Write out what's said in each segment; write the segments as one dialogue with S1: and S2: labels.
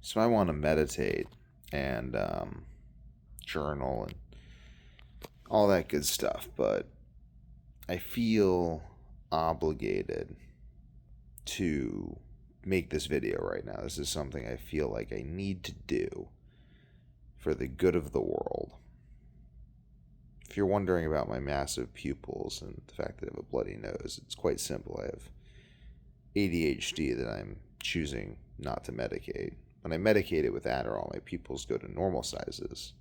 S1: So I want to meditate and journal and all that good stuff, but I feel obligated to make this video right now. This is something I feel like I need to do for the good of the world. If you're wondering about my massive pupils and the fact that I have a bloody nose, it's quite simple. I have ADHD that I'm choosing not to medicate. When I medicate it with Adderall, my pupils go to normal sizes.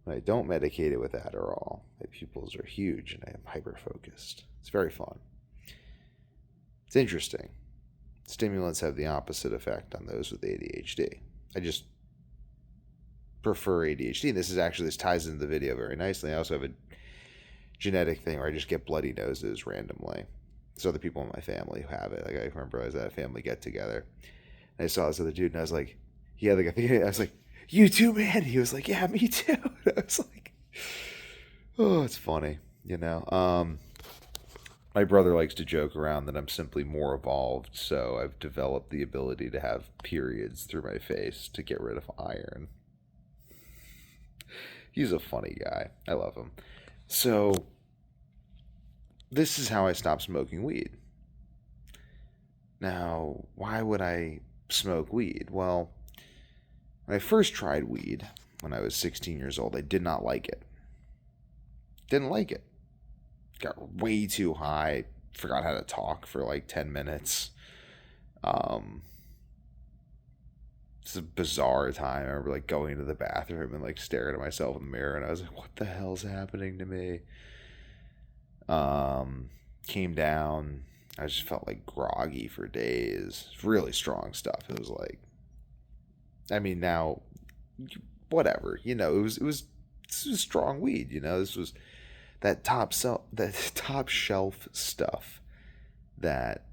S1: When I don't medicate it with Adderall, my pupils are huge and I am hyper focused. It's very fun. It's interesting. Stimulants have the opposite effect on those with ADHD. I just prefer ADHD. This ties into the video very nicely. I also have a genetic thing where I just get bloody noses randomly. There's other people in my family who have it. Like I remember I was at a family get together, and I saw this other dude, and I was like, "Yeah, like I was like, you too, man." He was like, "Yeah, me too." And I was like, "Oh, it's funny, you know." My brother likes to joke around that I'm simply more evolved, so I've developed the ability to have periods through my face to get rid of iron. He's a funny guy. I love him. So this is how I stopped smoking weed. Now, why would I smoke weed? Well, when I first tried weed when I was 16 years old, I did not like it. Didn't like it. Got way too high. Forgot how to talk for like 10 minutes. Um, it's a bizarre time. I remember like going to the bathroom and like staring at myself in the mirror, and I was like, "What the hell's happening to me?" Um, Came down. I just felt like groggy for days. Really strong stuff. It was like, I mean, now, whatever. This was strong weed. This was that top shelf stuff that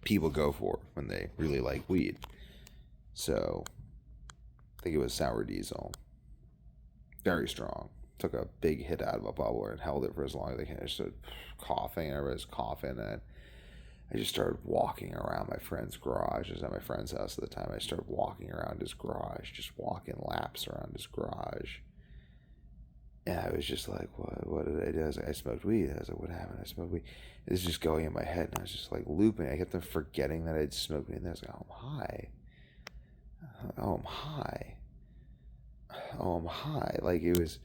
S1: people go for when they really like weed. So I think it was sour diesel. Very strong. Took a big hit out of a bubbler and held it for as long as I can. I just started coughing. Everybody was coughing, and I just started walking around my friend's garage. I was at my friend's house at the time. I started walking around his garage, just walking laps around his garage. And I was just like, what did I do? I was like, I smoked weed. I was like, what happened? I smoked weed. It was just going in my head, and I was just like looping. I kept on forgetting that I'd smoked weed. And I was like, oh, I'm high. Oh, I'm high. Oh, I'm high. Like it was,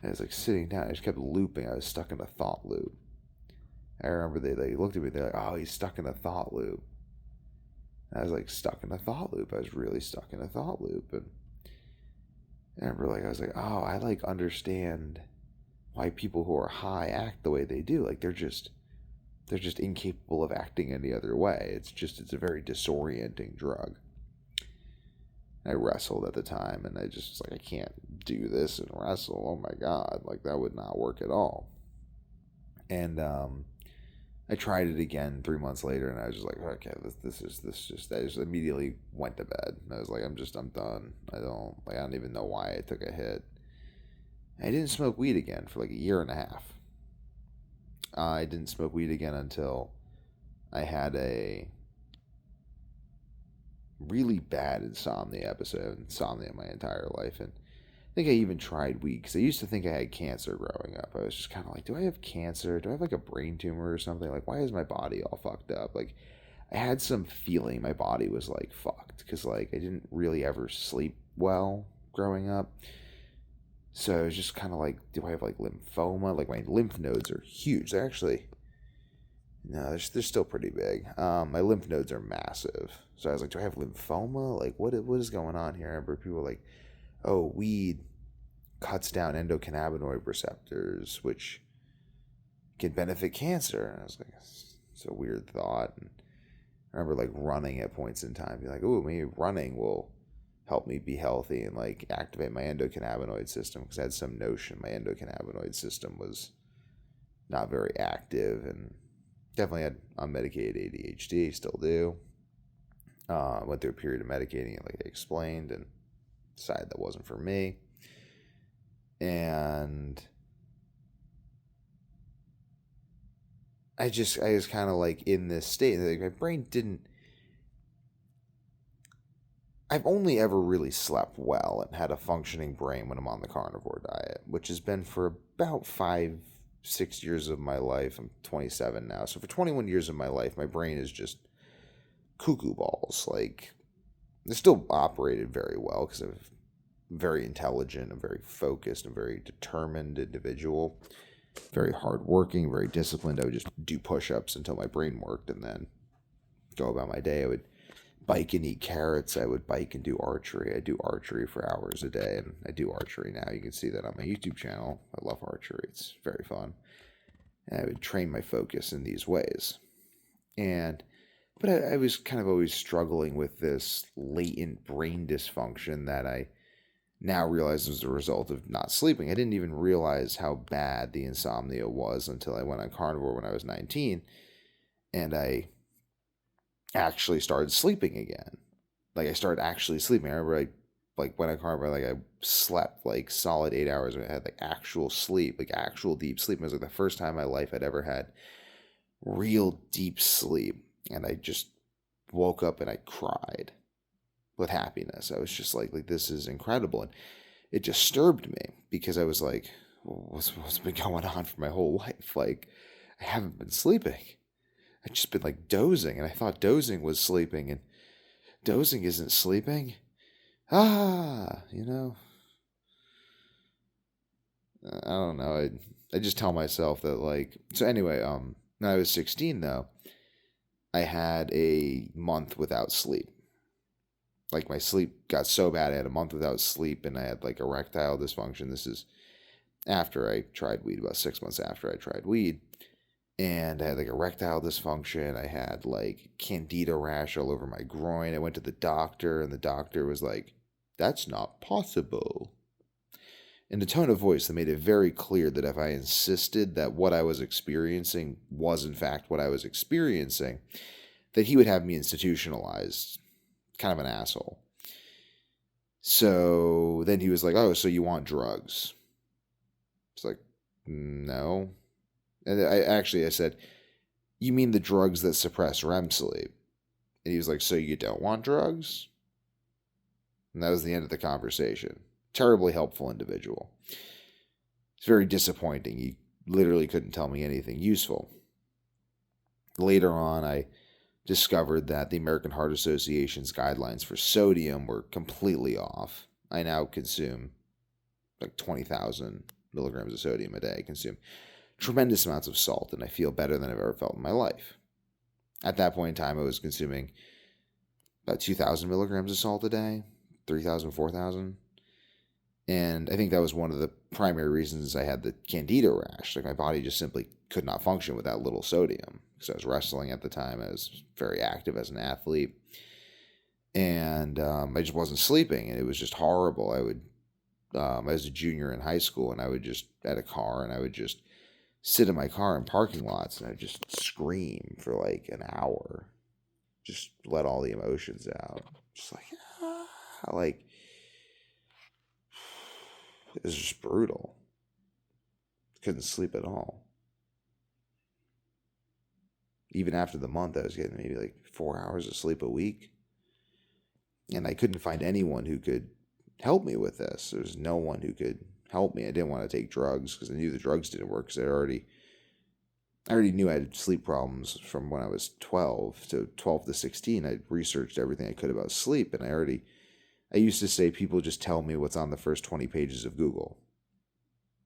S1: I was like sitting down. I just kept looping. I was stuck in a thought loop. I remember they looked at me. They're like, "Oh, he's stuck in a thought loop." And I was like stuck in a thought loop. I was really stuck in a thought loop, and I remember like I was like, "Oh, I like understand why people who are high act the way they do. Like they're just incapable of acting any other way. It's a very disorienting drug." I wrestled at the time, and I just was like, I can't do this and wrestle. Oh my god, like that would not work at all. And I tried it again 3 months later, and I was just like, okay, this just. I just immediately went to bed. And I was like, I'm done. I don't even know why I took a hit. I didn't smoke weed again for like a year and a half. I didn't smoke weed again until I had a really bad insomnia my entire life, and I think I even tried weed because I used to think I had cancer growing up. I was just kind of like, do I have cancer? Do I have like a brain tumor or something? Like, why is my body all fucked up? Like, I had some feeling my body was like fucked because like I didn't really ever sleep well growing up. So I was just kind of like, do I have like lymphoma? Like my lymph nodes are huge. They're actually no, they're still pretty big. My lymph nodes are massive. So I was like, do I have lymphoma? Like, what is going on here? I remember people were like, oh, weed cuts down endocannabinoid receptors, which can benefit cancer. And I was like, it's a weird thought. And I remember like running at points in time, be like, oh, maybe running will help me be healthy and like activate my endocannabinoid system because I had some notion my endocannabinoid system was not very active and definitely had unmedicated ADHD, still do. Went through a period of medicating it, like I explained, and decided that wasn't for me. And I was kind of like in this state. Like my brain didn't. I've only ever really slept well and had a functioning brain when I'm on the carnivore diet, which has been for about 6 years of my life. I'm 27 now. So for 21 years of my life, my brain is just cuckoo balls. Like, it still operated very well because I'm very intelligent, I'm very focused, I'm very determined individual, very hardworking, very disciplined. I would just do push-ups until my brain worked and then go about my day. I would bike and eat carrots. I would bike and do archery. I do archery for hours a day, and I do archery now. You can see that on my YouTube channel. I love archery. It's very fun. And I would train my focus in these ways. But I was kind of always struggling with this latent brain dysfunction that I now realize was a result of not sleeping. I didn't even realize how bad the insomnia was until I went on carnivore when I was 19, and I actually started sleeping again. Like, I started actually sleeping. I remember went on carnivore, like, I slept like solid 8 hours and I had like actual sleep, like actual deep sleep. It was like the first time in my life I'd ever had real deep sleep. And I just woke up and I cried with happiness. I was just like this is incredible. And it disturbed me because I was like, what's been going on for my whole life? Like, I haven't been sleeping. I've just been like dozing, and I thought dozing was sleeping, and dozing isn't sleeping. You know, I don't know. I just tell myself that, like, so anyway, when I was 16 though, I had a month without sleep. Like, my sleep got so bad, I had a month without sleep, and I had like erectile dysfunction. This is after I tried weed, about 6 months after I tried weed. And I had like erectile dysfunction. I had like candida rash all over my groin. I went to the doctor, and the doctor was like, "That's not possible." In a tone of voice that made it very clear that if I insisted that what I was experiencing was in fact what I was experiencing, that he would have me institutionalized. Kind of an asshole. So then he was like, "Oh, so you want drugs?" It's like, "No." And I said, "You mean the drugs that suppress REM sleep?" And he was like, "So you don't want drugs?" And that was the end of the conversation. Terribly helpful individual. It's very disappointing. He literally couldn't tell me anything useful. Later on, I discovered that the American Heart Association's guidelines for sodium were completely off. I now consume like 20,000 milligrams of sodium a day. I consume tremendous amounts of salt, and I feel better than I've ever felt in my life. At that point in time, I was consuming about 2,000 milligrams of salt a day, 3,000, 4,000. And I think that was one of the primary reasons I had the candida rash. Like, my body just simply could not function with that little sodium. Because I was wrestling at the time. I was very active as an athlete. And I just wasn't sleeping. And it was just horrible. I was a junior in high school, and I would just, at a car, and I would just sit in my car in parking lots, and I'd just scream for like an hour. Just let all the emotions out. Just like, like, it was just brutal. Couldn't sleep at all. Even after the month, I was getting maybe like 4 hours of sleep a week. And I couldn't find anyone who could help me with this. There was no one who could help me. I didn't want to take drugs because I knew the drugs didn't work, because I already knew I had sleep problems from when I was 12. So 12 to 16, I researched everything I could about sleep. And I used to say, people just tell me what's on the first 20 pages of Google.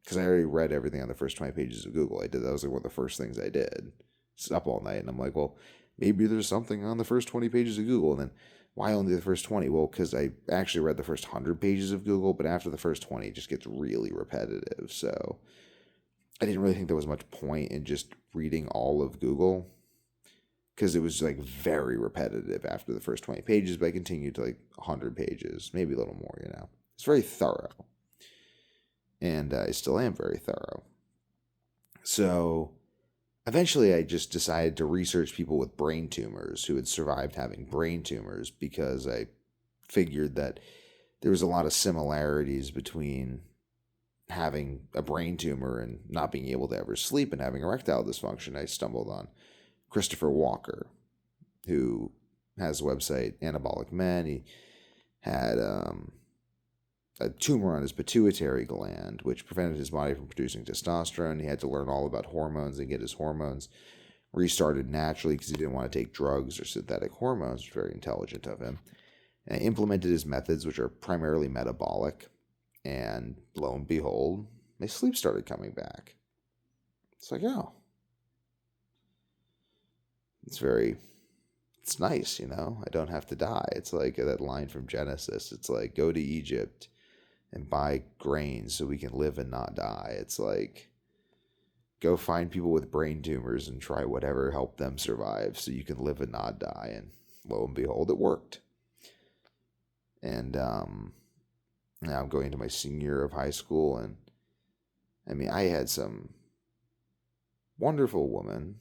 S1: Because I already read everything on the first 20 pages of Google. That was like one of the first things I did. Sit up all night, and I'm like, well, maybe there's something on the first 20 pages of Google. And then, why only the first 20? Well, because I actually read the first 100 pages of Google, but after the first 20, it just gets really repetitive. So I didn't really think there was much point in just reading all of Google, because it was like very repetitive after the first 20 pages, but I continued to like 100 pages, maybe a little more, It's very thorough. And I still am very thorough. So eventually I just decided to research people with brain tumors who had survived having brain tumors, because I figured that there was a lot of similarities between having a brain tumor and not being able to ever sleep and having erectile dysfunction. I stumbled on Christopher Walker, who has a website, Anabolic Men. had a tumor on his pituitary gland, which prevented his body from producing testosterone. He had to learn all about hormones and get his hormones restarted naturally because he didn't want to take drugs or synthetic hormones. Very intelligent of him. And I implemented his methods, which are primarily metabolic. And lo and behold, my sleep started coming back. It's like, oh, it's nice, I don't have to die. It's like that line from Genesis. It's like, go to Egypt and buy grains so we can live and not die. It's like, go find people with brain tumors and try whatever help them survive so you can live and not die. And lo and behold, it worked. And now I'm going into my senior year of high school, and I mean, I had some wonderful woman,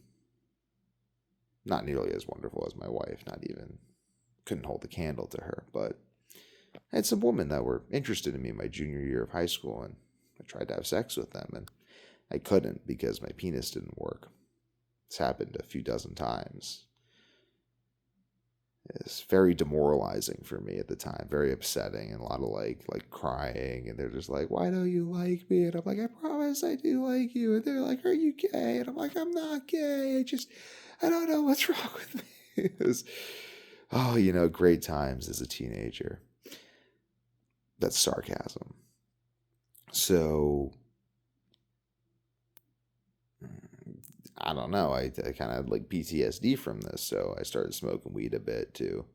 S1: not nearly as wonderful as my wife, not even, couldn't hold a candle to her, but I had some women that were interested in me in my junior year of high school, and I tried to have sex with them, and I couldn't because my penis didn't work. It's happened a few dozen times. It's very demoralizing for me at the time, very upsetting, and a lot of like crying, and they're just like, "Why don't you like me?" And I'm like, "I promise I do like you." And they're like, "Are you gay?" And I'm like, "I'm not gay. I don't know what's wrong with me." It was, great times as a teenager. That's sarcasm. So I don't know. I kind of had like PTSD from this, so I started smoking weed a bit to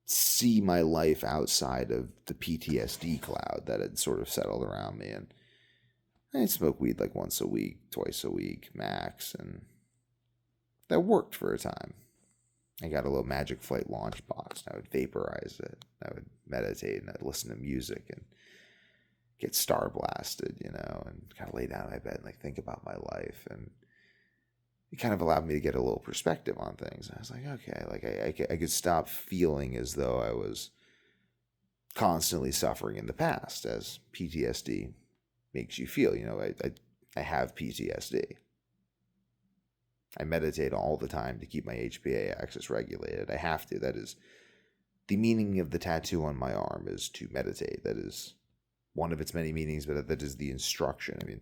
S1: see my life outside of the PTSD cloud that had sort of settled around me. And I'd smoke weed like once a week, twice a week, max, and that worked for a time. I got a little Magic Flight launch box, and I would vaporize it. I would meditate, and I'd listen to music, and get star blasted, and kind of lay down in my bed and like think about my life. And it kind of allowed me to get a little perspective on things. And I was like, okay, like I could stop feeling as though I was constantly suffering in the past, as PTSD makes you feel. I have PTSD. I meditate all the time to keep my HPA axis regulated. I have to. That is the meaning of the tattoo on my arm, is to meditate. That is one of its many meanings, but that is the instruction. I mean,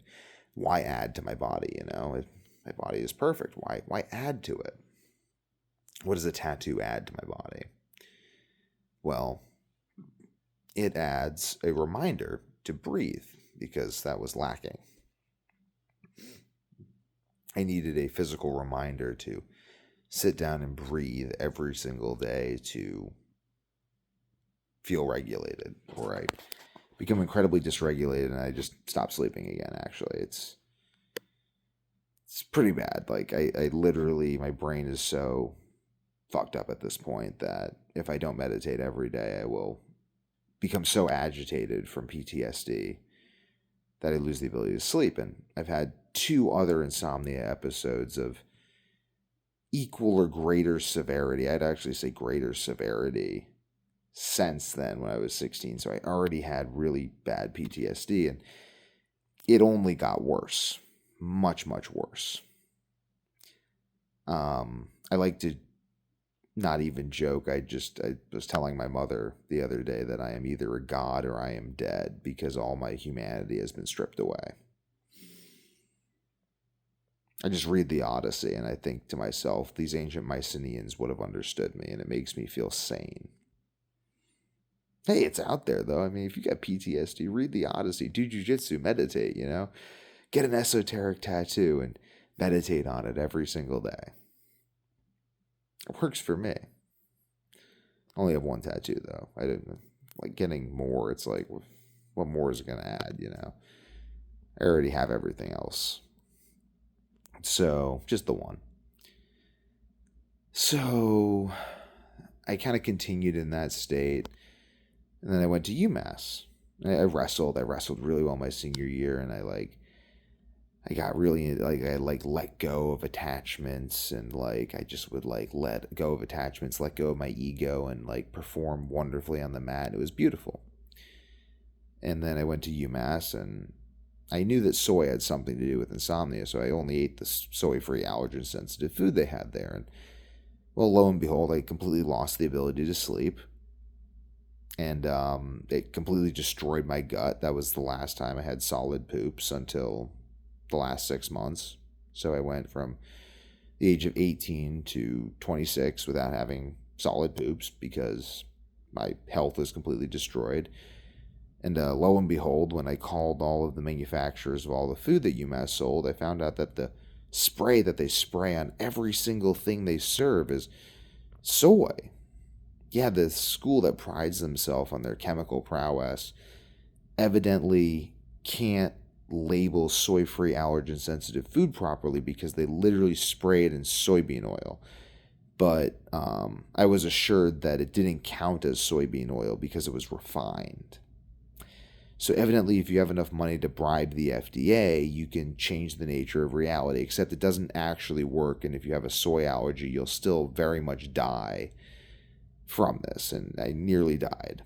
S1: why add to my body? My body is perfect. Why add to it? What does a tattoo add to my body? Well, it adds a reminder to breathe, because that was lacking. I needed a physical reminder to sit down and breathe every single day to feel regulated, or I become incredibly dysregulated and I just stop sleeping again. Actually, it's pretty bad. Like I literally, my brain is so fucked up at this point that if I don't meditate every day, I will become so agitated from PTSD that I lose the ability to sleep. And I've had 2 other insomnia episodes of equal or greater severity. I'd actually say greater severity since then, when I was 16. So I already had really bad PTSD, and it only got worse. Much, much worse. I like to not even joke. I was telling my mother the other day that I am either a god or I am dead, because all my humanity has been stripped away. I just read the Odyssey and I think to myself, these ancient Mycenaeans would have understood me, and it makes me feel sane. Hey, it's out there though. I mean, if you got PTSD, read the Odyssey, do jujitsu, meditate, get an esoteric tattoo and meditate on it every single day. It works for me. I only have 1 tattoo though. I didn't like getting more. It's like, what more is it going to add, I already have everything else. So, just the 1. So, I kind of continued in that state. And then I went to UMass. I wrestled really well my senior year, and I got really I let go of attachments, and I just would let go of attachments, let go of my ego, and perform wonderfully on the mat. It was beautiful. And then I went to UMass, and I knew that soy had something to do with insomnia, so I only ate the soy-free allergen-sensitive food they had there. And well, lo and behold, I completely lost the ability to sleep. And it completely destroyed my gut. That was the last time I had solid poops until the last 6 months. So I went from the age of 18 to 26 without having solid poops because my health was completely destroyed. And lo and behold, when I called all of the manufacturers of all the food that UMass sold, I found out that the spray that they spray on every single thing they serve is soy. Yeah, the school that prides themselves on their chemical prowess evidently can't label soy free allergen sensitive food properly because they literally spray it in soybean oil. But I was assured that it didn't count as soybean oil because it was refined. So evidently, if you have enough money to bribe the FDA, you can change the nature of reality, except it doesn't actually work. And if you have a soy allergy, you'll still very much die from this. And I nearly died.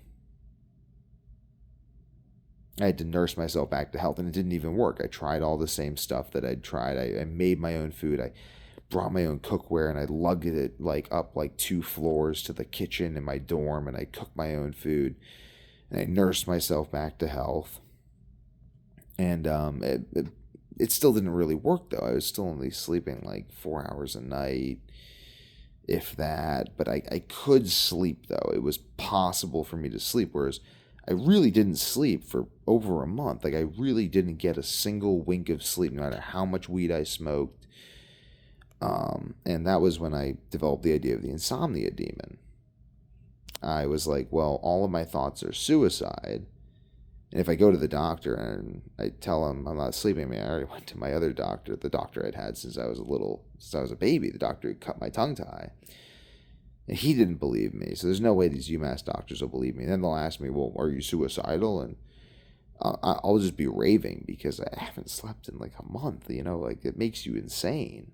S1: I had to nurse myself back to health, and it didn't even work. I tried all the same stuff that I'd tried. I made my own food. I brought my own cookware, and I lugged it up 2 floors to the kitchen in my dorm, and I cooked my own food. And I nursed myself back to health. And it still didn't really work, though. I was still only sleeping 4 hours a night, if that. But I could sleep, though. It was possible for me to sleep, whereas I really didn't sleep for over a month. I really didn't get a single wink of sleep, no matter how much weed I smoked. And that was when I developed the idea of the insomnia demon. I was like, well, all of my thoughts are suicide. And if I go to the doctor and I tell him I'm not sleeping, I already went to my other doctor, the doctor I'd had since I was a baby, the doctor who cut my tongue tie. And he didn't believe me. So there's no way these UMass doctors will believe me. And then they'll ask me, well, are you suicidal? And I'll just be raving because I haven't slept in a month. It makes you insane.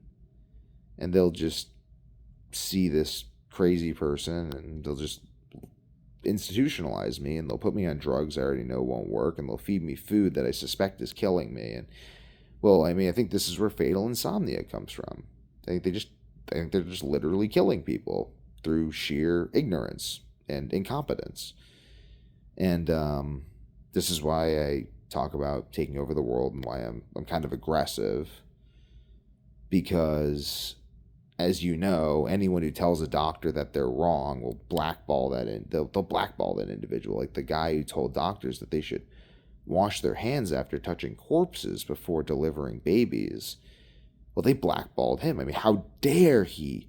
S1: And they'll just see this crazy person and they'll just institutionalize me, and they'll put me on drugs I already know won't work, and they'll feed me food that I suspect is killing me. And well, I think this is where fatal insomnia comes from. I think they're just literally killing people through sheer ignorance and incompetence. And this is why I talk about taking over the world and why I'm kind of aggressive, because as you know, anyone who tells a doctor that they're wrong will blackball that they'll blackball that individual. Like the guy who told doctors that they should wash their hands after touching corpses before delivering babies. Well, they blackballed him. How dare he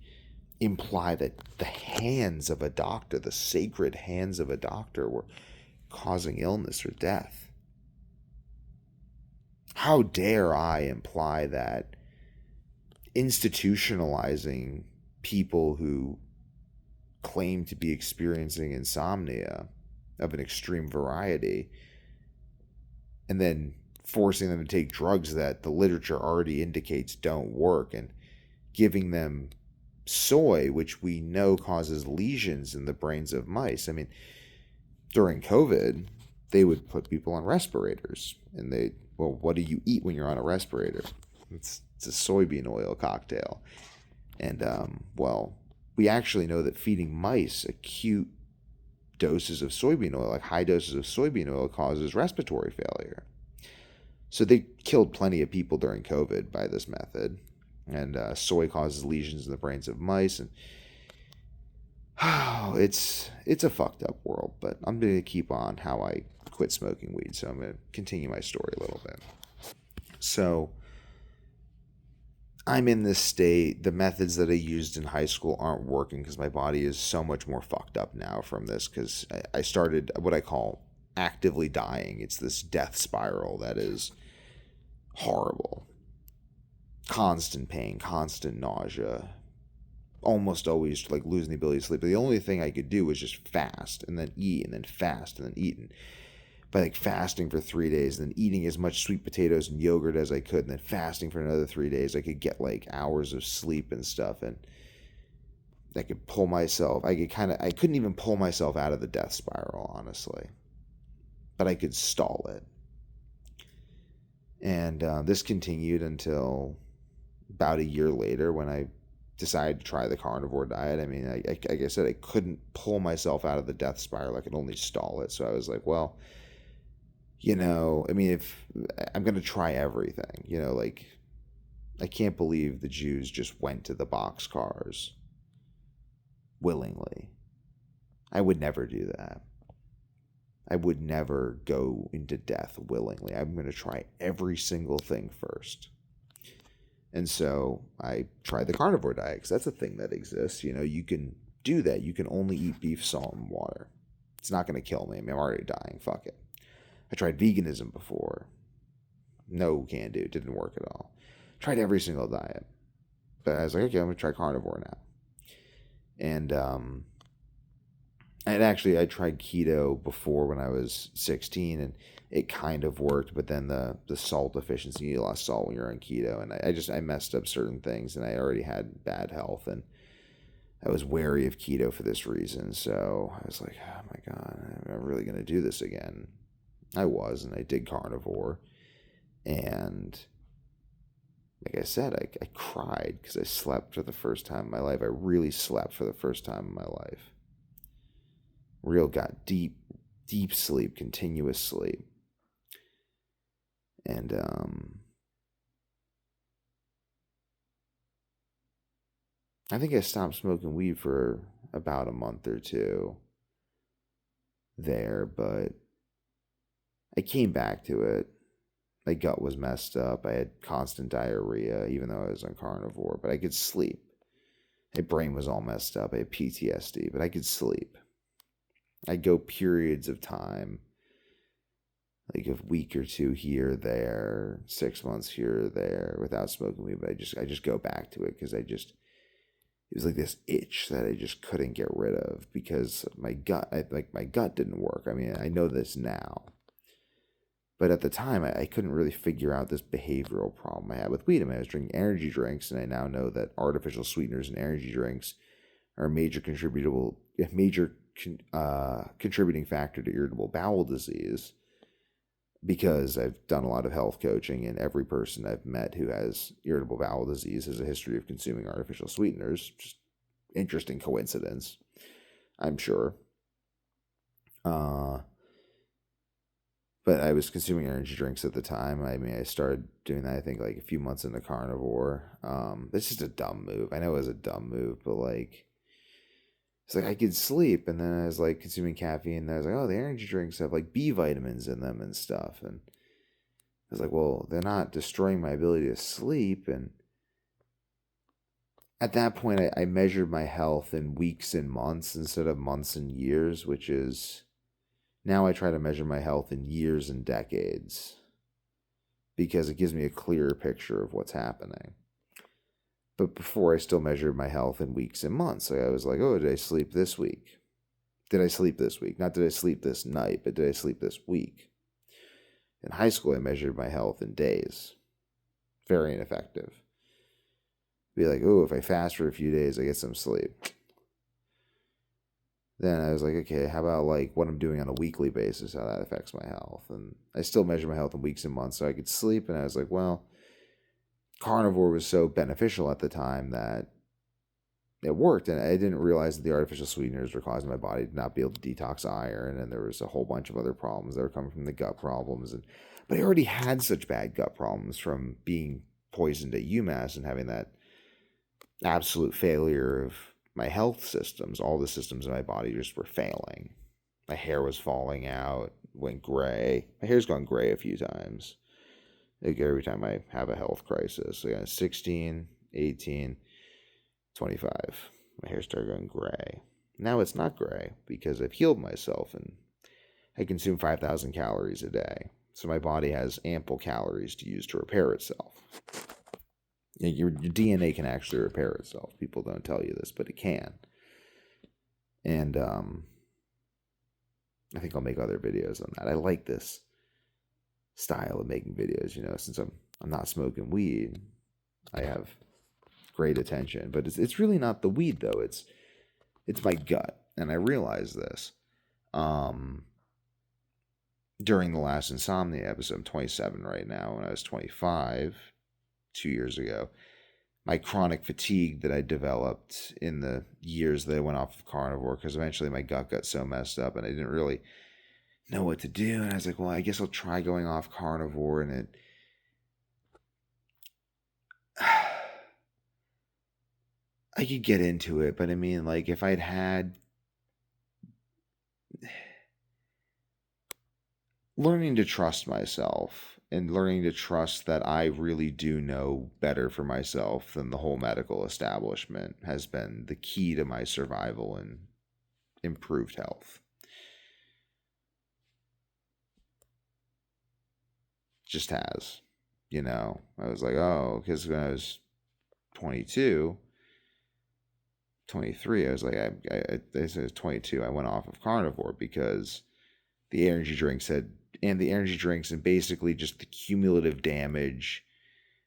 S1: imply that the hands of a doctor, the sacred hands of a doctor, were causing illness or death? How dare I imply that institutionalizing people who claim to be experiencing insomnia of an extreme variety and then forcing them to take drugs that the literature already indicates don't work, and giving them soy, which we know causes lesions in the brains of mice. During COVID, they would put people on respirators, and what do you eat when you're on a respirator? It's a soybean oil cocktail. And, we actually know that feeding mice acute doses of soybean oil, high doses of soybean oil, causes respiratory failure. So they killed plenty of people during COVID by this method. And soy causes lesions in the brains of mice. And it's a fucked up world. But I'm going to keep on how I quit smoking weed. So I'm going to continue my story a little bit. So I'm in this state. The methods that I used in high school aren't working because my body is so much more fucked up now from this, because I started what I call actively dying. It's this death spiral that is horrible. Constant pain, constant nausea, almost always losing the ability to sleep. But the only thing I could do was just fast and then eat and then fast and then eat. And by fasting for 3 days and then eating as much sweet potatoes and yogurt as I could, and then fasting for another 3 days, I could get hours of sleep and stuff. And I could pull myself, I couldn't even pull myself out of the death spiral, honestly. But I could stall it. And this continued until about a year later, when I decided to try the carnivore diet. I mean, like I said, I couldn't pull myself out of the death spiral. I could only stall it. So I was like, well, I mean, if I'm going to try everything, like I can't believe the Jews just went to the boxcars willingly. I would never do that. I would never go into death willingly. I'm going to try every single thing first. And so I tried the carnivore diet because that's a thing that exists. You can do that. You can only eat beef, salt, and water. It's not going to kill me. I mean, I'm already dying. Fuck it. I tried veganism before. No can do. Didn't work at all. Tried every single diet. But I was like, okay, I'm going to try carnivore now. And actually, I tried keto before when I was 16, and it kind of worked. But then the salt deficiency, you lost salt when you're on keto, and I messed up certain things, and I already had bad health, and I was wary of keto for this reason. So I was like, oh my god, am I really gonna do this again? I was, and I did carnivore, and like I said, I cried because I slept for the first time in my life. I really slept for the first time in my life. Real got deep sleep, continuous sleep. And I think I stopped smoking weed for about a month or two there, but I came back to it. My gut was messed up. I had constant diarrhea, even though I was on carnivore, but I could sleep. My brain was all messed up. I had PTSD, but I could sleep. I'd go periods of time, like a week or two here, there, 6 months here or there, without smoking weed. But I just go back to it because it was like this itch that I just couldn't get rid of because my gut didn't work. I mean, I know this now, but at the time I couldn't really figure out this behavioral problem I had with weed. I mean, I was drinking energy drinks, and I now know that artificial sweeteners in energy drinks are a major contributing factor to irritable bowel disease, because I've done a lot of health coaching, and every person I've met who has irritable bowel disease has a history of consuming artificial sweeteners. Just interesting coincidence, I'm sure. But I was consuming energy drinks at the time. I mean, I started doing that, I think, like a few months into carnivore. It's just a dumb move. I know it was a dumb move, but like, it's like I could sleep, and then I was like consuming caffeine, and I was like, oh, the energy drinks have like B vitamins in them and stuff. And I was like, well, they're not destroying my ability to sleep. And at that point, I measured my health in weeks and months instead of months and years, which is now I try to measure my health in years and decades because it gives me a clearer picture of what's happening. But before, I still measured my health in weeks and months. So I was like, oh, did I sleep this week? Did I sleep this week? Not did I sleep this night, but did I sleep this week? In high school, I measured my health in days. Very ineffective. Be like, oh, if I fast for a few days, I get some sleep. Then I was like, okay, how about like what I'm doing on a weekly basis, how that affects my health? And I still measure my health in weeks and months so I could sleep. And I was like, well, carnivore was so beneficial at the time that it worked. And I didn't realize that the artificial sweeteners were causing my body to not be able to detox iron. And there was a whole bunch of other problems that were coming from the gut problems. But I already had such bad gut problems from being poisoned at UMass and having that absolute failure of my health systems. All the systems in my body just were failing. My hair was falling out, went gray. My hair's gone gray a few times. Like every time I have a health crisis. So 16, 18, 25. My hair started going gray. Now it's not gray because I've healed myself and I consume 5,000 calories a day. So my body has ample calories to use to repair itself. Your DNA can actually repair itself. People don't tell you this, but it can. And I think I'll make other videos on that. I like this style of making videos, since I'm not smoking weed, I have great attention. But it's really not the weed though. It's my gut. And I realized this. During the last insomnia episode, I'm 27 right now. When I was 25, 2 years ago, my chronic fatigue that I developed in the years that I went off of carnivore, because eventually my gut got so messed up and I didn't really know what to do. And I was like, well, I guess I'll try going off carnivore. And it, I could get into it, but I mean, like, if I'd had learning to trust myself and learning to trust that I really do know better for myself than the whole medical establishment has been the key to my survival and improved health. Just has. I was like, oh, because when I was 22, 23, I was like, I said 22, I went off of carnivore because the energy drinks had, and the energy drinks and basically just the cumulative damage.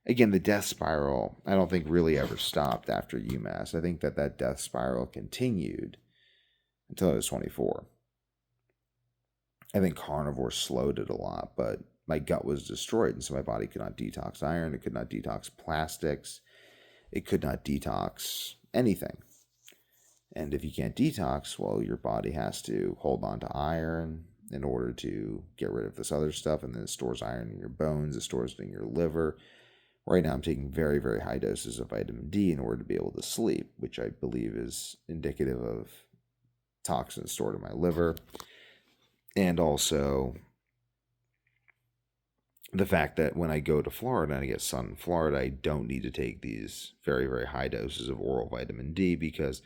S1: Again, the death spiral, I don't think really ever stopped after UMass. I think that death spiral continued until I was 24. I think carnivore slowed it a lot, but my gut was destroyed, and so my body could not detox iron, it could not detox plastics, it could not detox anything. And if you can't detox, well, your body has to hold on to iron in order to get rid of this other stuff, and then it stores iron in your bones, it stores it in your liver. Right now, I'm taking very, very high doses of vitamin D in order to be able to sleep, which I believe is indicative of toxins stored in my liver. And also the fact that when I go to Florida and I get sun in Florida, I don't need to take these very, very high doses of oral vitamin D because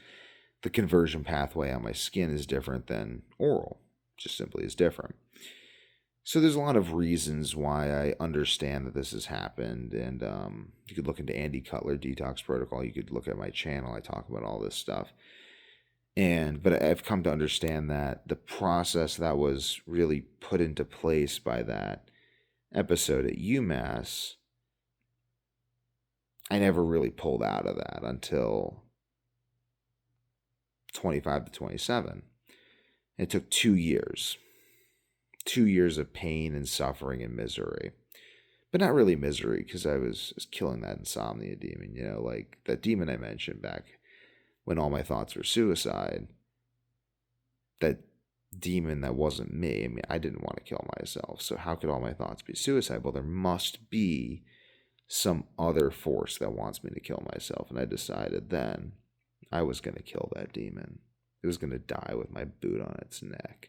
S1: the conversion pathway on my skin is different than oral. Just simply is different. So there's a lot of reasons why I understand that this has happened, and you could look into Andy Cutler Detox Protocol. You could look at my channel. I talk about all this stuff, but I've come to understand that the process that was really put into place by that episode at UMass, I never really pulled out of that until 25 to 27. It took 2 years. 2 years of pain and suffering and misery. But not really misery, because I was killing that insomnia demon, like that demon I mentioned back when all my thoughts were suicide. That demon that wasn't me. I mean, I didn't want to kill myself, so how could all my thoughts be suicide? Well, there must be some other force that wants me to kill myself, and I decided then I was going to kill that demon. It was going to die with my boot on its neck.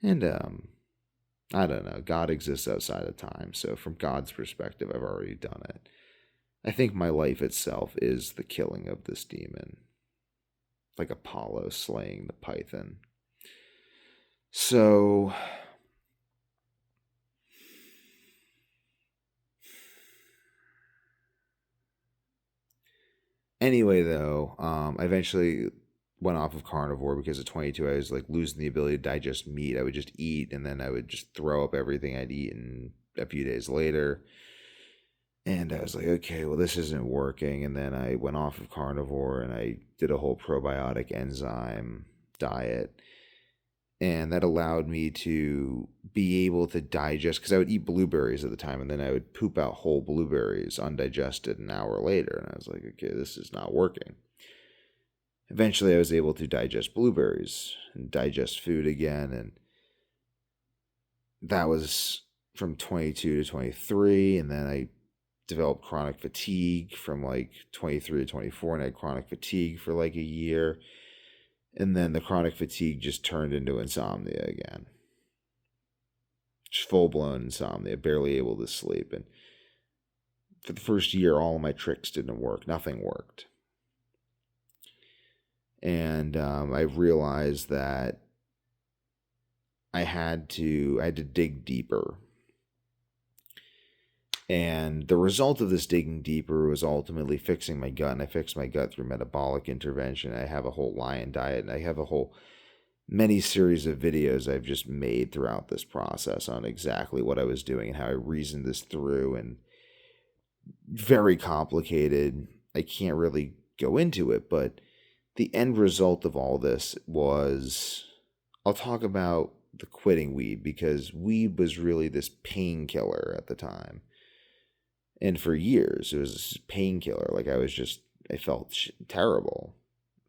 S1: And I don't know, God exists outside of time, so from God's perspective, I've already done it. I think my life itself is the killing of this demon, like Apollo slaying the python. So anyway, though, I eventually went off of carnivore because at 22 I was like losing the ability to digest meat. I would just eat and then I would just throw up everything I'd eaten a few days later. And I was like, okay, well, this isn't working. And then I went off of carnivore and I did a whole probiotic enzyme diet. And that allowed me to be able to digest, because I would eat blueberries at the time and then I would poop out whole blueberries undigested an hour later. And I was like, okay, this is not working. Eventually, I was able to digest blueberries and digest food again. And that was from 22 to 23. And then I developed chronic fatigue from like 23 to 24. And I had chronic fatigue for like a year. And then the chronic fatigue just turned into insomnia again. Just full-blown insomnia, barely able to sleep. And for the first year, all of my tricks didn't work. Nothing worked. And I realized that I had to dig deeper. And the result of this digging deeper was ultimately fixing my gut. And I fixed my gut through metabolic intervention. I have a whole lion diet. And I have a whole many series of videos I've just made throughout this process on exactly what I was doing and how I reasoned this through. And very complicated. I can't really go into it, but the end result of all this was, I'll talk about the quitting weed, because weed was really this painkiller at the time. And for years, it was a painkiller. Like I felt terrible.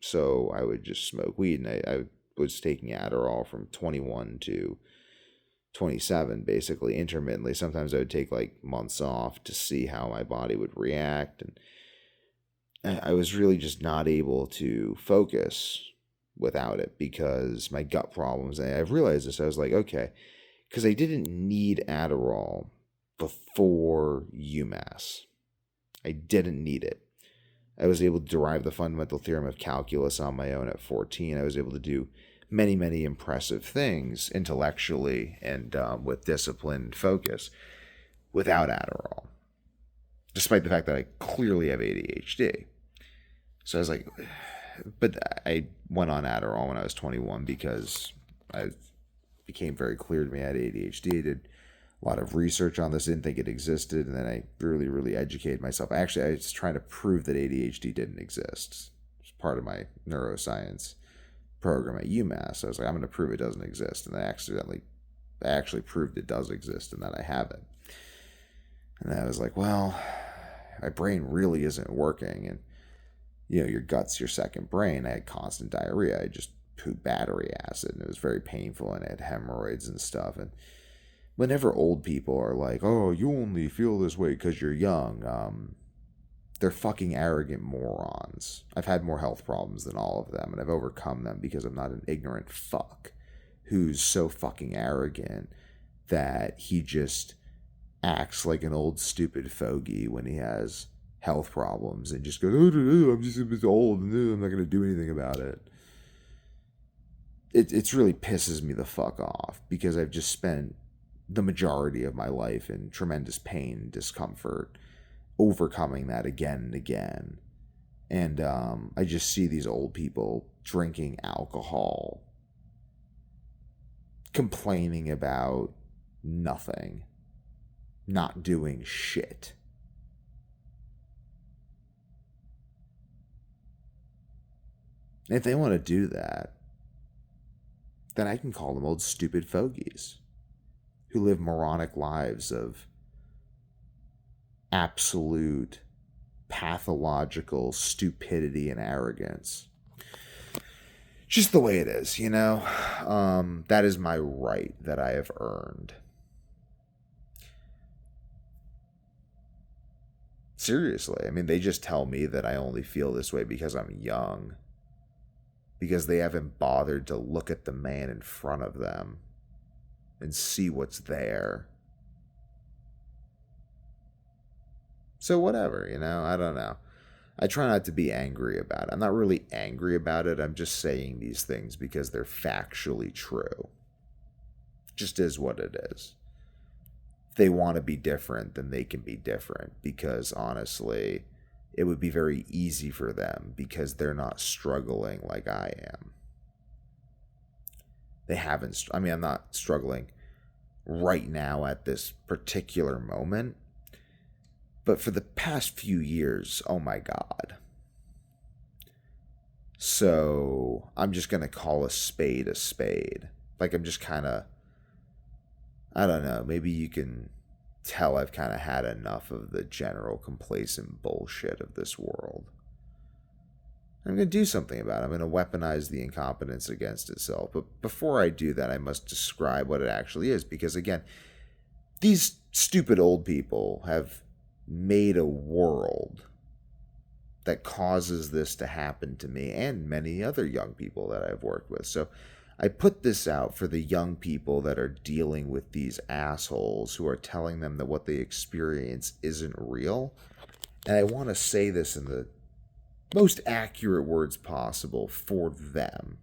S1: So I would just smoke weed, and I was taking Adderall from 21 to 27, basically intermittently. Sometimes I would take like months off to see how my body would react. And I was really just not able to focus without it because my gut problems. And I realized this. I was like, okay, because I didn't need Adderall before UMass. I didn't need it. I was able to derive the fundamental theorem of calculus on my own at 14. I was able to do many, many impressive things intellectually and with discipline and focus without Adderall, despite the fact that I clearly have ADHD. So I was like, but I went on Adderall when I was 21 because I became very clear to me I had ADHD. I did a lot of research on this, didn't think it existed, and then I really, really educated myself. I was trying to prove that ADHD didn't exist. It's part of my neuroscience program at UMass. I was like, I'm going to prove it doesn't exist, and I actually proved it does exist and that I have it. And I was like, well, my brain really isn't working, and your gut's your second brain. I had constant diarrhea. I just pooped battery acid, and it was very painful, and I had hemorrhoids and stuff. And whenever old people are like, oh, you only feel this way because you're young, they're fucking arrogant morons. I've had more health problems than all of them, and I've overcome them because I'm not an ignorant fuck who's so fucking arrogant that he just acts like an old stupid fogey when he has health problems and just goes, oh, I'm just a bit old and I'm not going to do anything about it. It's really pisses me the fuck off because I've just spent the majority of my life in tremendous pain and discomfort, overcoming that again and again. And I just see these old people drinking alcohol, complaining about nothing, not doing shit. And if they want to do that, then I can call them old stupid fogies who live moronic lives of absolute pathological stupidity and arrogance. Just the way it is, that is my right that I have earned. Seriously, I mean, they just tell me that I only feel this way because I'm young, because they haven't bothered to look at the man in front of them and see what's there. So whatever, I don't know. I try not to be angry about it. I'm not really angry about it. I'm just saying these things because they're factually true. Just is what it is. If they want to be different, then they can be different because honestly, it would be very easy for them because they're not struggling like I am. They haven't, I'm not struggling right now at this particular moment, but for the past few years, oh my God. So I'm just going to call a spade a spade. Like I'm just kind of, I don't know, maybe you can tell I've kind of had enough of the general complacent bullshit of this world. I'm going to do something about it. I'm going to weaponize the incompetence against itself. But before I do that, I must describe what it actually is. Because again, these stupid old people have made a world that causes this to happen to me and many other young people that I've worked with. So I put this out for the young people that are dealing with these assholes who are telling them that what they experience isn't real. And I want to say this in the most accurate words possible for them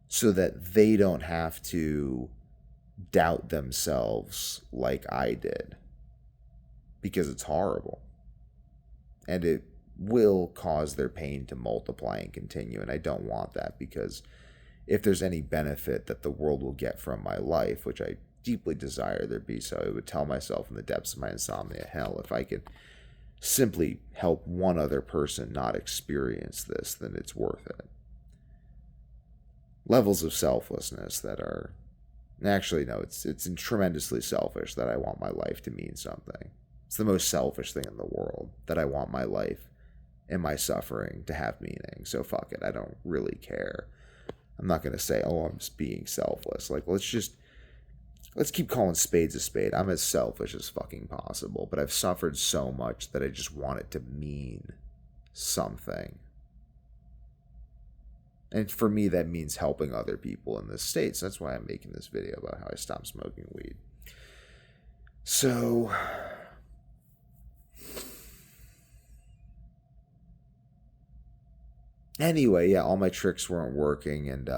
S1: so that they don't have to doubt themselves like I did. Because it's horrible. And it will cause their pain to multiply and continue. And I don't want that because if there's any benefit that the world will get from my life, which I deeply desire there be, so I would tell myself in the depths of my insomnia, hell, if I could simply help one other person not experience this, then it's worth it. Levels of selflessness that are, actually no, it's tremendously selfish that I want my life to mean something. It's the most selfish thing in the world that I want my life and my suffering to have meaning. So fuck it. I don't really care. I'm not going to say, oh, I'm just being selfless. Like, let's keep calling spades a spade. I'm as selfish as fucking possible, but I've suffered so much that I just want it to mean something. And for me, that means helping other people in this state. So that's why I'm making this video about how I stopped smoking weed. So, anyway, yeah, all my tricks weren't working, and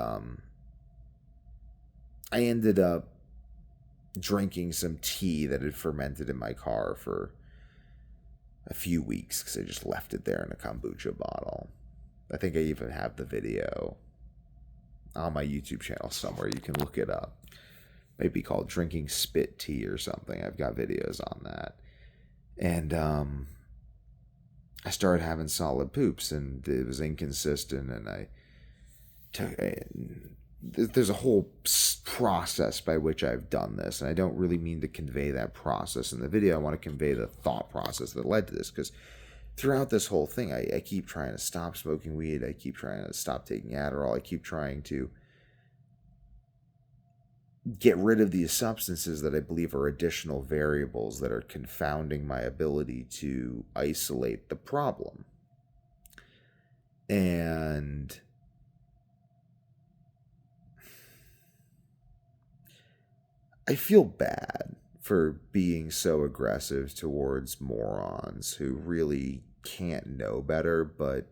S1: I ended up drinking some tea that had fermented in my car for a few weeks because I just left it there in a kombucha bottle. I think I even have the video on my YouTube channel somewhere. You can look it up. Maybe called Drinking Spit Tea or something. I've got videos on that. And I started having solid poops, and it was inconsistent, and I took there's a whole process by which I've done this, and I don't really mean to convey that process in the video. I want to convey the thought process that led to this, because throughout this whole thing, I keep trying to stop smoking weed. I keep trying to stop taking Adderall. I keep trying to get rid of these substances that I believe are additional variables that are confounding my ability to isolate the problem. And I feel bad for being so aggressive towards morons who really can't know better, but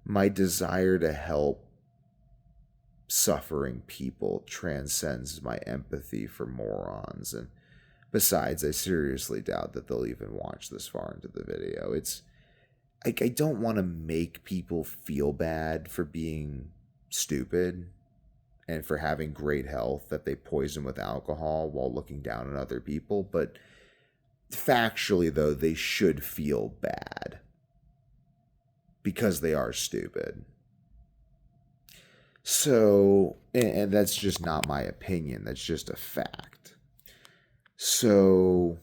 S1: my desire to help suffering people transcends my empathy for morons. And besides, I seriously doubt that they'll even watch this far into the video. It's I don't want to make people feel bad for being stupid and for having great health that they poison with alcohol while looking down on other people, but factually though, they should feel bad because they are stupid. So, and that's just not my opinion, that's just a fact. So,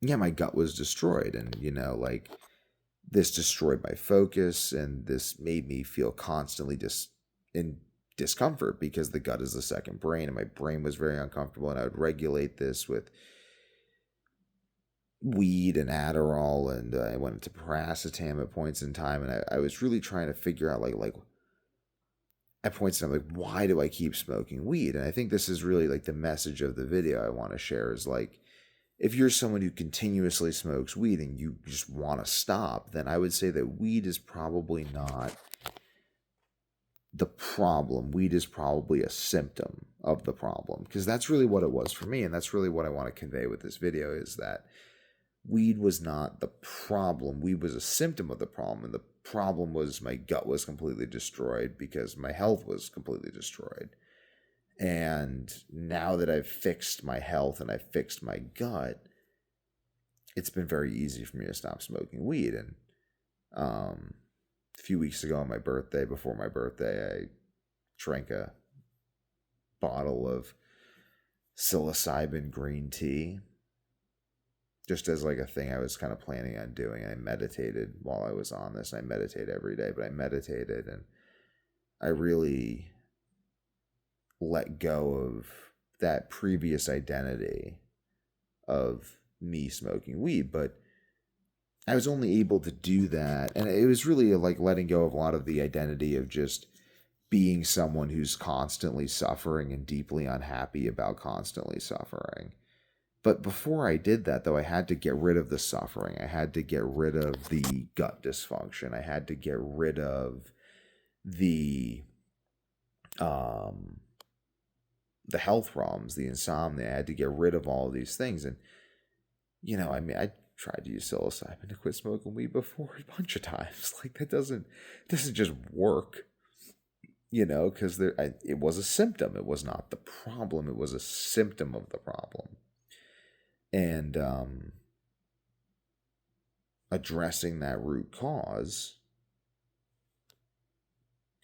S1: yeah, my gut was destroyed, and like, this destroyed my focus, and this made me feel constantly in discomfort, because the gut is the second brain, and my brain was very uncomfortable, and I would regulate this with weed and Adderall, and I went into paracetam at points in time, and I was really trying to figure out like at points in time, like, why do I keep smoking weed? And I think this is really like the message of the video I want to share is like, if you're someone who continuously smokes weed and you just want to stop, then I would say that weed is probably not the problem. Weed is probably a symptom of the problem, because that's really what it was for me, and that's really what I want to convey with this video, is that weed was not the problem. Weed was a symptom of the problem, and the problem was my gut was completely destroyed because my health was completely destroyed. And now that I've fixed my health and I've fixed my gut, it's been very easy for me to stop smoking weed. And a few weeks ago on my birthday, before my birthday, I drank a bottle of psilocybin green tea, just as like a thing I was kind of planning on doing. I meditated while I was on this. I meditate every day, but I meditated, and I really let go of that previous identity of me smoking weed. But I was only able to do that, and it was really like letting go of a lot of the identity of just being someone who's constantly suffering and deeply unhappy about constantly suffering. But before I did that, though, I had to get rid of the suffering. I had to get rid of the gut dysfunction. I had to get rid of the health problems, the insomnia. I had to get rid of all of these things. And, I mean, I tried to use psilocybin to quit smoking weed before a bunch of times. Like, that doesn't just work, because it was a symptom. It was not the problem. It was a symptom of the problem. And addressing that root cause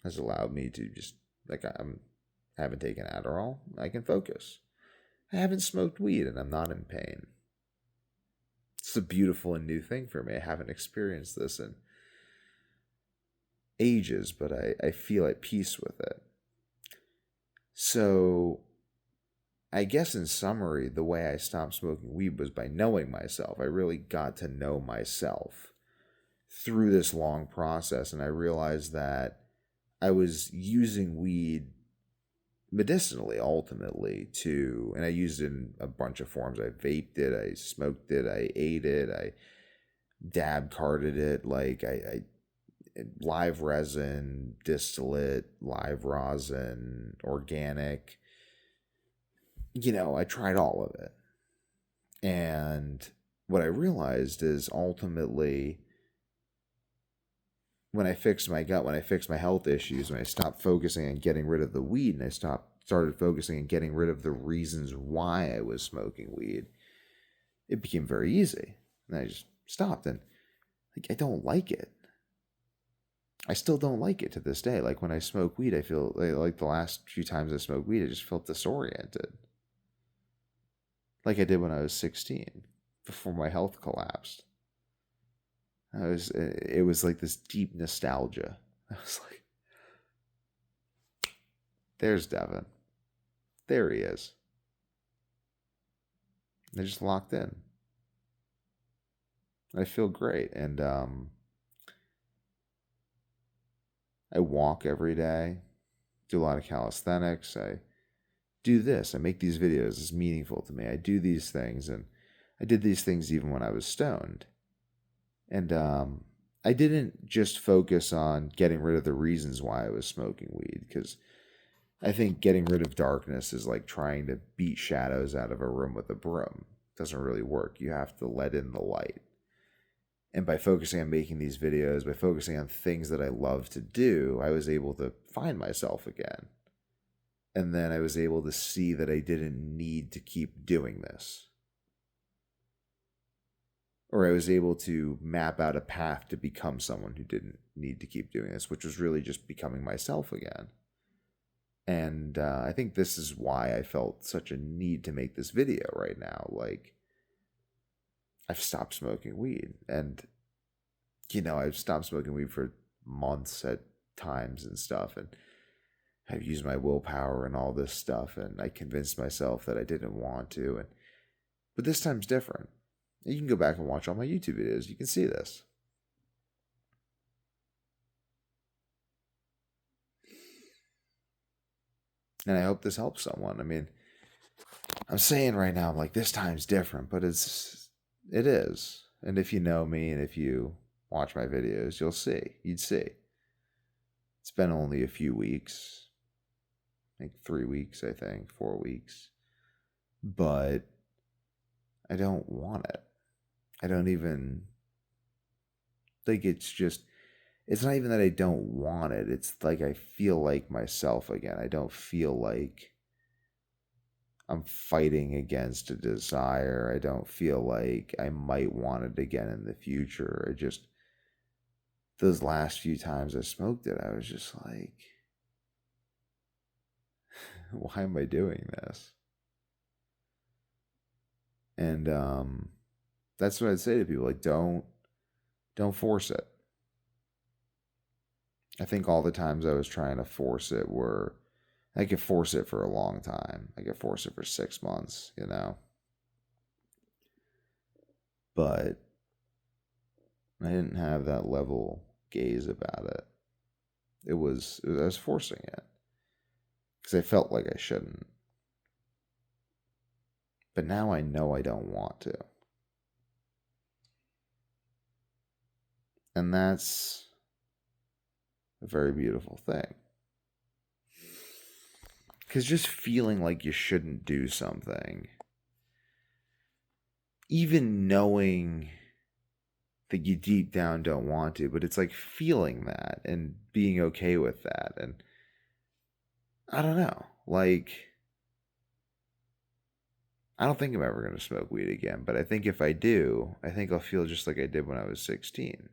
S1: has allowed me to just, like, I haven't taken Adderall. I can focus. I haven't smoked weed and I'm not in pain. It's a beautiful and new thing for me. I haven't experienced this in ages, but I feel at peace with it. So, I guess in summary, the way I stopped smoking weed was by knowing myself. I really got to know myself through this long process, and I realized that I was using weed medicinally ultimately to, and I used it in a bunch of forms. I vaped it, I smoked it, I ate it, I dab carded it, like I live resin, distillate, live rosin, organic. I tried all of it. And what I realized is ultimately when I fixed my gut, when I fixed my health issues, when I stopped focusing on getting rid of the weed and I started focusing on getting rid of the reasons why I was smoking weed, it became very easy. And I just stopped and like I don't like it. I still don't like it to this day. Like when I smoke weed, I feel like the last few times I smoked weed, I just felt disoriented. Like I did when I was 16 before my health collapsed. It was like this deep nostalgia. I was like, there's Devin. There he is. I just locked in. I feel great. And I walk every day, do a lot of calisthenics. I do this. I make these videos. It's meaningful to me. I do these things. And I did these things even when I was stoned. And I didn't just focus on getting rid of the reasons why I was smoking weed, because I think getting rid of darkness is like trying to beat shadows out of a room with a broom. It doesn't really work. You have to let in the light. And by focusing on making these videos, by focusing on things that I love to do, I was able to find myself again. And then I was able to see that I didn't need to keep doing this. Or I was able to map out a path to become someone who didn't need to keep doing this, which was really just becoming myself again. And I think this is why I felt such a need to make this video right now. Like, I've stopped smoking weed. And, I've stopped smoking weed for months at times and stuff. And I've used my willpower and all this stuff. And I convinced myself that I didn't want to. But this time's different. You can go back and watch all my YouTube videos. You can see this. And I hope this helps someone. I mean, I'm saying right now, I'm like, this time's different, but it is. And if you know me and if you watch my videos, you'd see. It's been only a few weeks, like 3 weeks, I think, 4 weeks. But I don't want it. I don't even think it's not even that I don't want it. It's like I feel like myself again. I don't feel like I'm fighting against a desire. I don't feel like I might want it again in the future. Those last few times I smoked it, I was just like, why am I doing this? And that's what I'd say to people. Like, don't force it. I think all the times I was trying to force it were, I could force it for a long time. I could force it for 6 months, But I didn't have that level gaze about it. I was forcing it because I felt like I shouldn't. But now I know I don't want to. And that's a very beautiful thing. Because just feeling like you shouldn't do something, even knowing that you deep down don't want to, but it's like feeling that and being okay with that. And I don't know, like, I don't think I'm ever going to smoke weed again, but I think if I do, I think I'll feel just like I did when I was 16.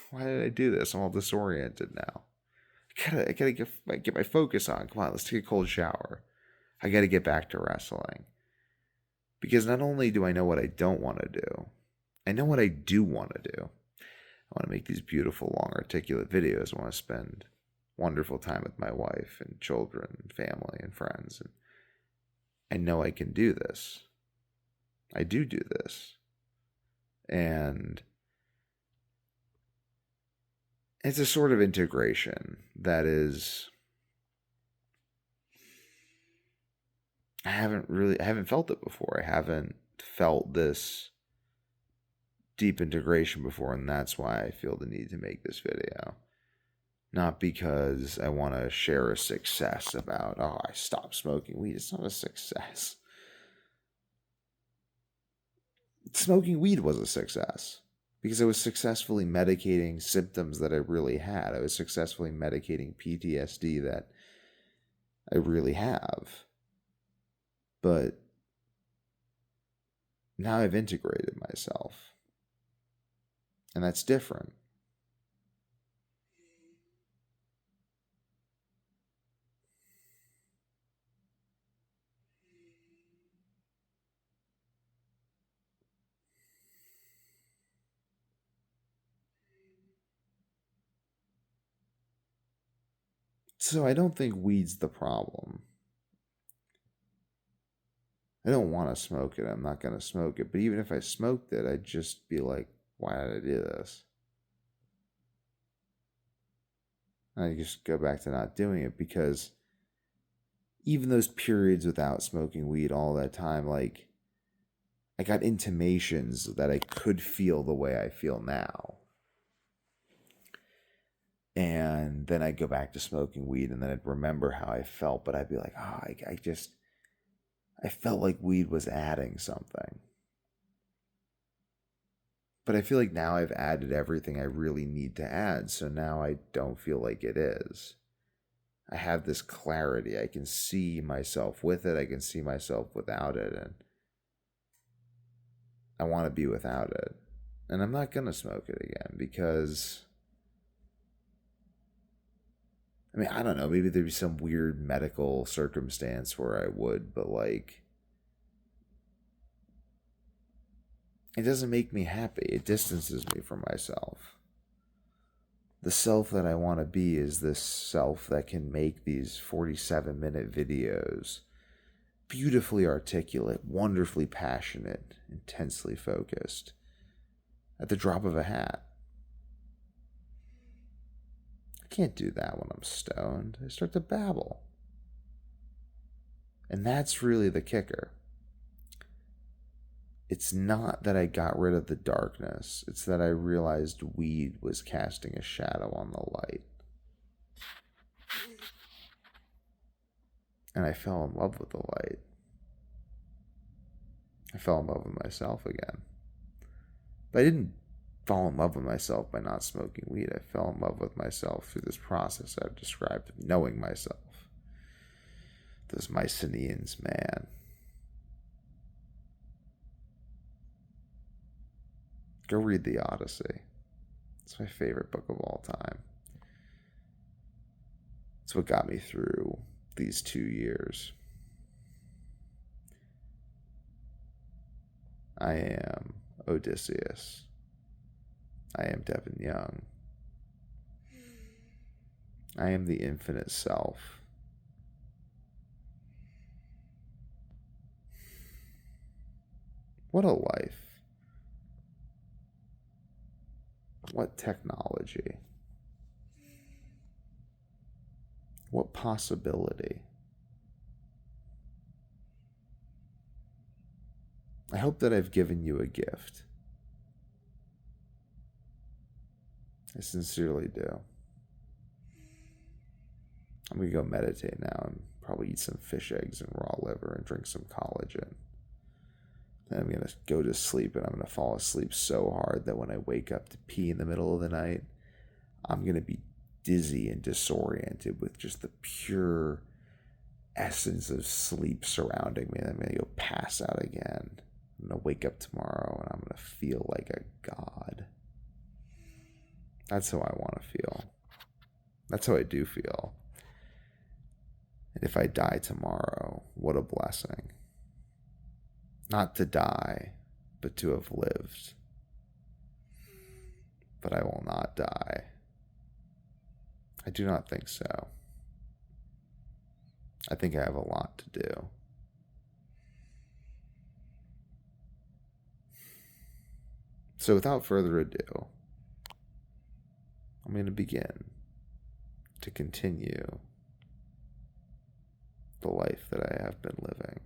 S1: Why did I do this? I'm all disoriented now. I gotta get my focus on. Come on, let's take a cold shower. I got to get back to wrestling. Because not only do I know what I don't want to do, I know what I do want to do. I want to make these beautiful, long, articulate videos. I want to spend wonderful time with my wife and children and family and friends. And I know I can do this. I do this. And it's a sort of integration that is, I haven't felt it before. I haven't felt this deep integration before, and that's why I feel the need to make this video. Not because I want to share a success about, oh, I stopped smoking weed. It's not a success. Smoking weed was a success because I was successfully medicating symptoms that I really had. I was successfully medicating PTSD that I really have. But now I've integrated myself. And that's different. So I don't think weed's the problem. I don't want to smoke it. I'm not going to smoke it. But even if I smoked it, I'd just be like, why did I do this? I just go back to not doing it because even those periods without smoking weed all that time, like, I got intimations that I could feel the way I feel now. And then I'd go back to smoking weed and then I'd remember how I felt, but I'd be like, oh, I felt like weed was adding something. But I feel like now I've added everything I really need to add, so now I don't feel like it is. I have this clarity. I can see myself with it, I can see myself without it, and I want to be without it. And I'm not going to smoke it again because, I mean, I don't know, maybe there'd be some weird medical circumstance where I would, but like, it doesn't make me happy. It distances me from myself. The self that I want to be is this self that can make these 47-minute videos beautifully articulate, wonderfully passionate, intensely focused at the drop of a hat. I can't do that when I'm stoned. I start to babble. And that's really the kicker. It's not that I got rid of the darkness, it's that I realized weed was casting a shadow on the light. And I fell in love with the light. I fell in love with myself again. But I didn't fall in love with myself by not smoking weed. I fell in love with myself through this process I've described of knowing myself. Those Mycenaeans, man. Go read the Odyssey. It's my favorite book of all time. It's what got me through these 2 years. I am Odysseus. I am Devin Young. I am the infinite self. What a life. What technology. What possibility. I hope that I've given you a gift. I sincerely do. I'm going to go meditate now and probably eat some fish eggs and raw liver and drink some collagen. Then I'm going to go to sleep and I'm going to fall asleep so hard that when I wake up to pee in the middle of the night, I'm going to be dizzy and disoriented with just the pure essence of sleep surrounding me. And I'm going to go pass out again. I'm going to wake up tomorrow and I'm going to feel like a god. That's how I want to feel. That's how I do feel. And if I die tomorrow, what a blessing. Not to die, but to have lived. But I will not die. I do not think so. I think I have a lot to do. So without further ado, I'm going to begin to continue the life that I have been living.